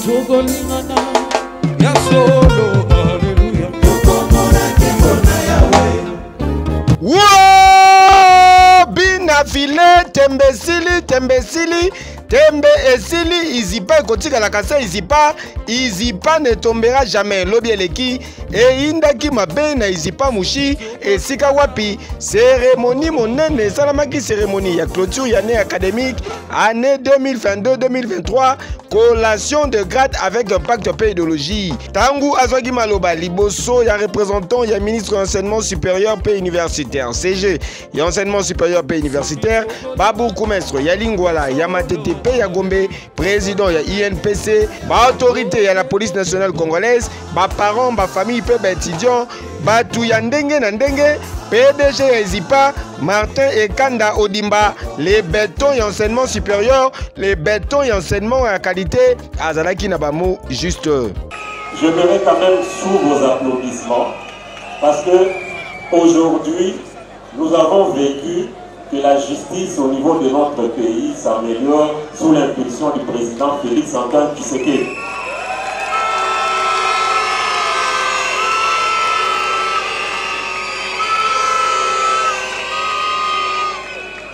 Togolingana ya solo hallelujah. Wow! Bina file tembesili tembesili tembe esili izipa kotika la kasa izipa ne tombera jamais lobi eleki e indaki mabe na izipa mushi esika wapi cérémonie monene salamaki cérémonie ya clôture ya année académique année 2022-2023 collation de grade avec un pacte paix idéologie tangu azwaki maloba liboso ya représentant ya ministre de l'enseignement supérieur paix universitaire CG ya enseignement supérieur paix universitaire Babou Koumestre ya Lingwala ya Matete P ya Gombe président ya INPC ba autorité ya la police nationale congolaise ba parents ba famille pe ba étudiants ba tu ya ndenge na ndenge PDG ya Zipa Martin Ekanda Odimba les bétons et enseignement supérieur les bétons et enseignement à qualité azalaki na ba mot juste. Je mets quand même sous vos applaudissements parce que aujourd'hui nous avons vécu que la justice au niveau de notre pays s'améliore sous l'impulsion du président Félix Antoine Tshisekedi.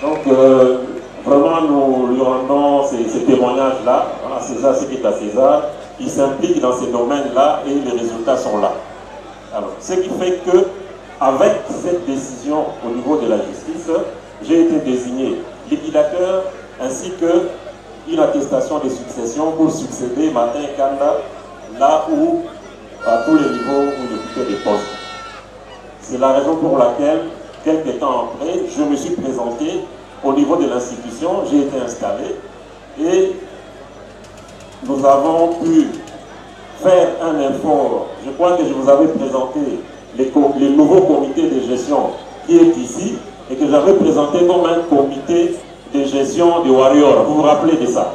Donc vraiment nous lui rendons ces témoignages-là à César ce qui est à César. Il s'implique dans ces domaines-là et les résultats sont là. Alors, ce qui fait que avec cette décision au niveau de la justice, j'ai été désigné liquidateur ainsi qu'une attestation de succession pour succéder Martin Kanda là où, à tous les niveaux où il occupait des postes. C'est la raison pour laquelle, quelques temps après, je me suis présenté au niveau de l'institution, j'ai été installé et nous avons pu faire un effort. Je crois que je vous avais présenté les nouveaux comités de gestion qui est ici et que j'avais présenté comme un comité de gestion des Warriors. Vous vous rappelez de ça?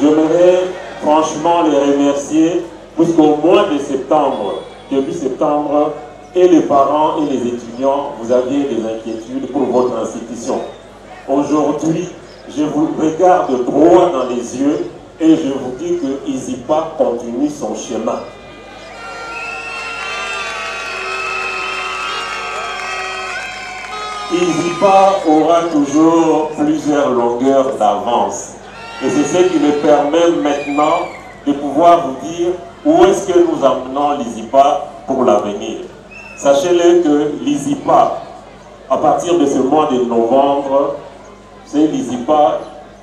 J'aimerais franchement les remercier puisqu'au mois de septembre, début septembre, et les parents et les étudiants, vous aviez des inquiétudes pour votre institution. Aujourd'hui, je vous regarde droit dans les yeux et je vous dis que Izipa continue son chemin. Izipa aura toujours plusieurs longueurs d'avance. Et c'est ce qui me permet maintenant de pouvoir vous dire où est-ce que nous emmenons l'Izipa pour l'avenir. Sachez-le que l'Izipa, à partir de ce mois de novembre, c'est l'Izipa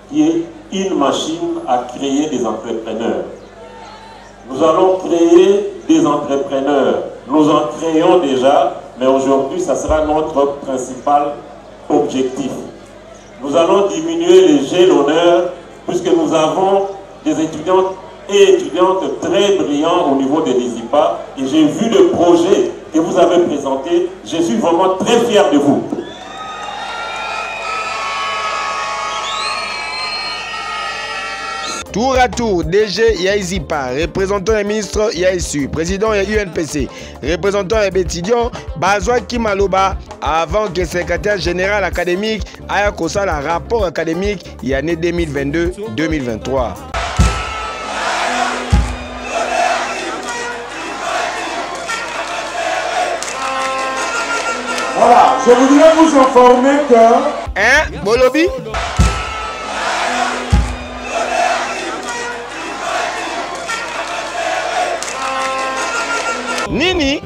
qui est une machine à créer des entrepreneurs. Nous allons créer des entrepreneurs. Nous en créons déjà, mais aujourd'hui, ça sera notre principal objectif. Nous allons diminuer les jalonneurs puisque nous avons des étudiantes et étudiantes très brillants au niveau de l'Izipa. Et j'ai vu le projet que vous avez présenté. Je suis vraiment très fier de vous. Tour à tour, DG Yaïzipa, représentant les ministres Yaïsu, président de UNPC, représentant les étudiants, Bazwa Kimaloba, avant que le secrétaire général académique ait causé le rapport académique l'année 2022-2023. Voilà, je voudrais vous informer que... Hein, Bolobi? Nini?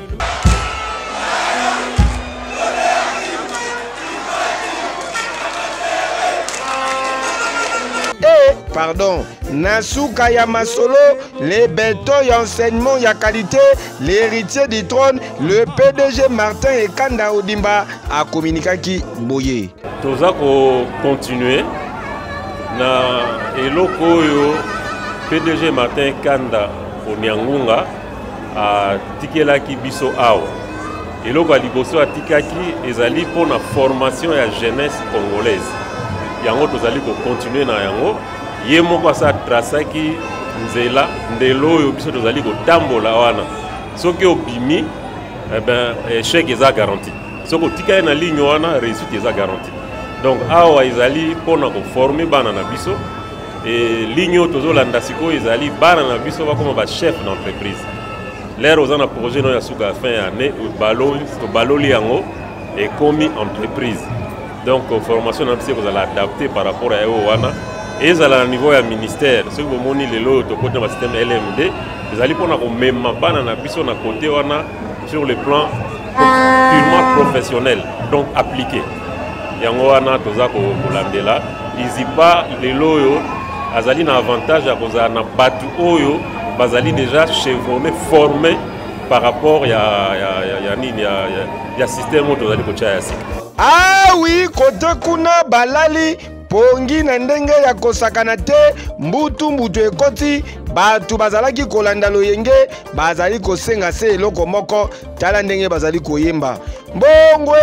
Pardon, Nasuka Yamasolo, les bétons et enseignements et qualité, l'héritier du trône, le PDG Martin Ekanda Odimba a communiqué qui boye. Nous allons continuer na eloko yo PDG Martin Ekanda Onyangunga a tikelaki biso awa. Eloko a liboso a tikaki ezali pour la formation de la jeunesse congolaise. Yango tozali ko continuer na yango. Ye moko sa trasaki nzela ndelo oyo biso tozali kotambola wana soki obimi eh ben échec eza garanti soki otikali na ligne wana réussite eza garanti Donc awa ezali pona ko former bana na biso et ligne tozolanda siko ezali bana na biso bakoma ba chef d'entreprise. L'air aux un projet non ya suka fin année baloli yango et commis entreprise. Donc formation na biso vous allez adapter par rapport à wana et à la niveau ya ministère ce que vous moni lelo to côté ma système LMD vous allez pona ko même bana na biso na côté wana sur le plan purement professionnel donc appliqué. Yango wana toza ko landela izipa lelo yo azali na avantage à cause na batu oyo bazali déjà chevronné formé par rapport ya système tozali ko tia ya sika. Ah oui, kote kuna balali pongi na ndenge ya kosakana te mbutu ekoti batu bazalaki kolanda loyenge bazali kosenga se eloko moko tala ndenge bazali koyemba mbongwe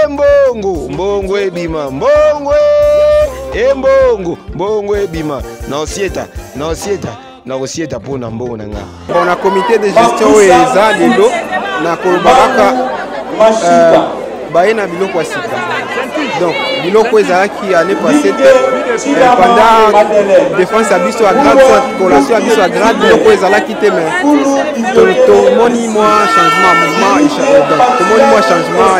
mbongo mbongo ebima mbongwe mbongo ebima na osieta pona mbongo nanga bona comité de gestion eza lelo na kolobaka baena biloko asika donc biloko ezalaki année passée pendant défense à biso à grade collation à biso à grade biloko ezalaki te mais tomoni moi changement mouvement donc tomoni moi changement.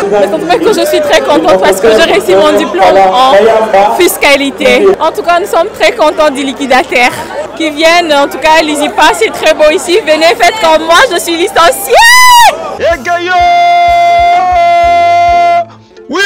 En tout cas que je suis très contente parce que j'ai réussi mon diplôme en fiscalité. En tout cas nous sommes très contents du liquidateur qui viennent, en tout cas l'ISIPA c'est très beau ici, venez faites comme moi, je suis licenciée. Oui.